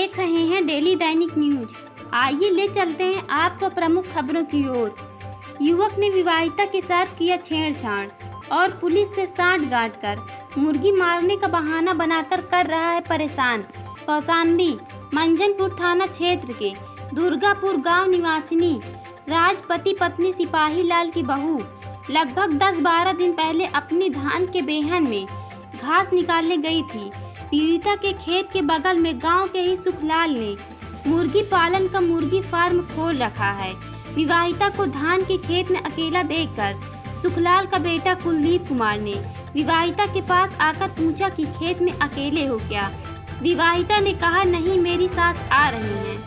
देख रहे हैं डेली दैनिक न्यूज। आइए ले चलते हैं आपको प्रमुख खबरों की ओर। युवक ने विवाहिता के साथ किया छेड़छाड़ और पुलिस से सांठ-गांठ कर मुर्गी मारने का बहाना बनाकर कर रहा है परेशान। कौशाम्बी मंझनपुर थाना क्षेत्र के दुर्गापुर गांव निवासिनी राज पति पत्नी सिपाही लाल की बहू लगभग 10-12 दिन पहले अपनी धान के बेहन में घास निकालने गई थी। पीड़िता के खेत के बगल में गांव के ही सुखलाल ने मुर्गी पालन का मुर्गी फार्म खोल रखा है। विवाहिता को धान के खेत में अकेला देखकर सुखलाल का बेटा कुलदीप कुमार ने विवाहिता के पास आकर पूछा कि खेत में अकेले हो क्या। विवाहिता ने कहा नहीं, मेरी सास आ रही हैं।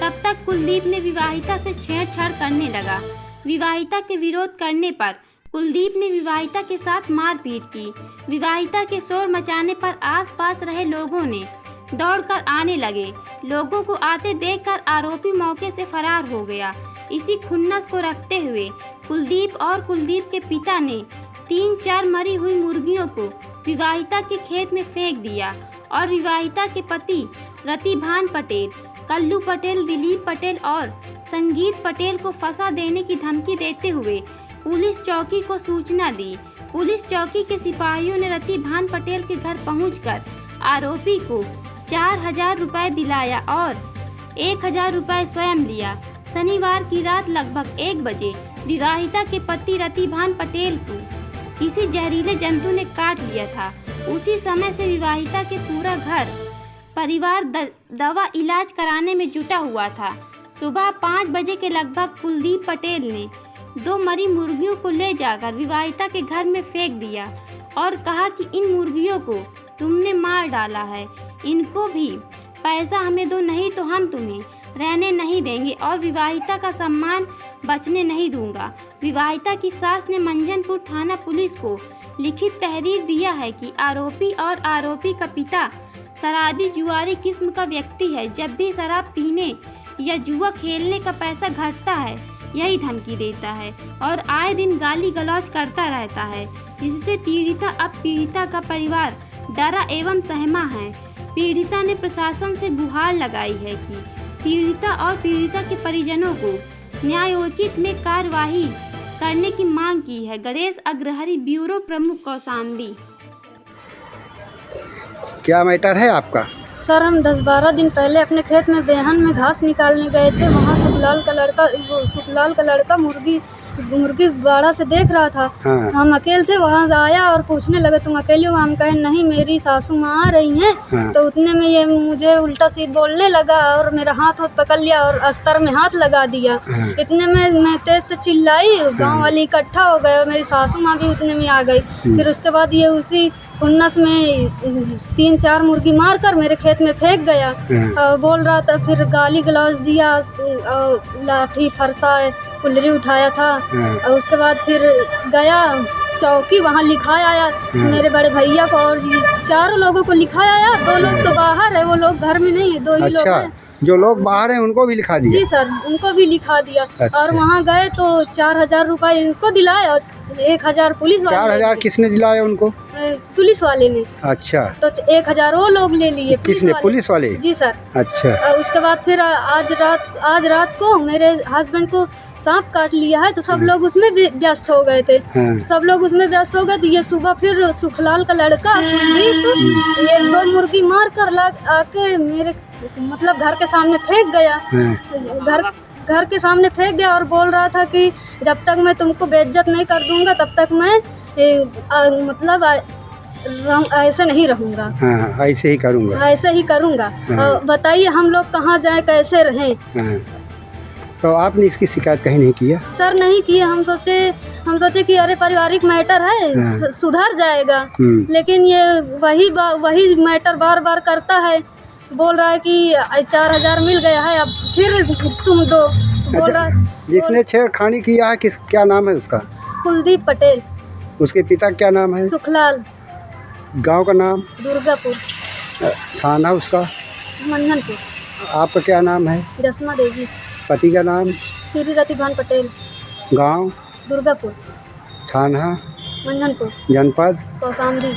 तब तक कुलदीप ने विवाहिता से छेड़छाड़ करने लगा। विवाहिता के विरोध करने पर कुलदीप ने विवाहिता के साथ मारपीट की। विवाहिता के शोर मचाने पर आसपास रहे लोगों ने दौड़कर आने लगे। लोगों को आते देखकर आरोपी मौके से फरार हो गया। इसी खुन्नस को रखते हुए कुलदीप और कुलदीप के पिता ने 3-4 मरी हुई मुर्गियों को विवाहिता के खेत में फेंक दिया और विवाहिता के पति रतिभान पटेल, कल्लू पटेल, दिलीप पटेल और संगीत पटेल को फंसा देने की धमकी देते हुए पुलिस चौकी को सूचना दी। पुलिस चौकी के सिपाहियों ने रतिभान पटेल के घर पहुंचकर आरोपी को 4000 रुपए दिलाया और 1000 रुपए स्वयं लिया। शनिवार की रात लगभग 1 बजे विवाहिता के पति रतिभान पटेल को किसी जहरीले जंतु ने काट लिया था। उसी समय से विवाहिता के पूरा घर परिवार दवा इलाज कराने में जुटा हुआ था। सुबह 5 बजे के लगभग कुलदीप पटेल ने 2 मरी मुर्गियों को ले जाकर विवाहिता के घर में फेंक दिया और कहा कि इन मुर्गियों को तुमने मार डाला है, इनको भी पैसा हमें दो, नहीं तो हम तुम्हें रहने नहीं देंगे और विवाहिता का सम्मान बचने नहीं दूंगा। विवाहिता की सास ने मंझनपुर थाना पुलिस को लिखित तहरीर दिया है कि आरोपी और आरोपी का पिता शराबी जुआरी किस्म का व्यक्ति है। जब भी शराब पीने या जुआ खेलने का पैसा घटता है यही धमकी देता है और आए दिन गाली गलौज करता रहता है, जिससे पीड़िता का परिवार डरा एवं सहमा है। पीड़िता ने प्रशासन से गुहार लगाई है कि पीड़िता और पीड़िता के परिजनों को न्यायोचित में कार्यवाही करने की मांग की है। गणेश अग्रहरी, ब्यूरो प्रमुख, कौशाम्बी। क्या मैटर है आपका? सर, हम 10-12 दिन पहले अपने खेत में बेहन में घास निकालने गए थे। वहाँ सुखलाल का लड़का मुर्गी बाड़ा से देख रहा था। हाँ। हम अकेले थे, वहाँ से आया और पूछने लगे तुम अकेले हो? हम कहे नहीं, मेरी सासू माँ आ रही हैं। हाँ। तो उतने में ये मुझे उल्टा सीध बोलने लगा और मेरा हाथ पकड़ लिया और अस्तर में हाथ लगा दिया। हाँ। इतने में मैं तेज से चिल्लाई, गाँव वाले इकट्ठा हो गए और मेरी सासू माँ भी उतने में आ गई। फिर उसके बाद ये उसी खुन्नस में 3-4 मुर्गी मार कर मेरे खेत में फेंक गया। बोल रहा था, फिर गाली गलौज दिया, लाठी फरसा कुल्लरी उठाया था। और उसके बाद फिर गया चौकी, वहाँ लिखाया आया मेरे बड़े भैया को और 4 लोगों को लिखाया आया। 2 लोग तो बाहर है, वो लोग घर में नहीं है, 2 ही लोग हैं। जो लोग बाहर हैं उनको भी लिखा दिया? जी सर, उनको भी लिखा दिया। अच्छा। और वहाँ गए तो 4000 रुपए इनको दिलाए और 1000 पुलिस वाले। 4000 किसने दिलाया उनको? पुलिस वाले ने। अच्छा। तो 1000 वो लोग ले लिए। किसने? पुलिस वाले? जी सर। अच्छा। और उसके बाद फिर आज रात को मेरे हस्बैंड को सांप काट लिया है, तो सब लोग उसमें व्यस्त हो गए थे। हाँ। सब लोग उसमें व्यस्त हो गए। तो ये सुबह फिर सुखलाल का लड़का ये 2 मुर्गी मार कर आके मेरे मतलब घर के सामने फेंक गया। हाँ। घर के सामने फेंक गया और बोल रहा था कि जब तक मैं तुमको बेइज्जत नहीं कर दूंगा तब तक मैं मतलब ऐसे नहीं रहूँगा। हाँ, ऐसे ही करूँगा। ऐसे ही करूँगा। हाँ। बताइए हम लोग कहाँ जाएं, कैसे रहें? हाँ। तो आपने इसकी शिकायत कहीं नहीं किया? सर नहीं किया। हम सोचे कि अरे पारिवारिक मैटर है। हाँ। सुधर जाएगा। लेकिन ये वही मैटर बार बार करता है। बोल रहा है कि 4000 मिल गया है, अब फिर तुम दो। बोल रहा जिसने छेड़खानी किया है क्या नाम है उसका? कुलदीप पटेल। उसके पिता क्या नाम है? सुखलाल। गांव का नाम? दुर्गापुर। थाना उसका? मंझनपुर। आपका क्या नाम है? जसमा देवी। पति का नाम? श्री रतिभान पटेल। गांव? दुर्गापुर। थाना? मंझनपुर। जनपद? कौशाम्बी।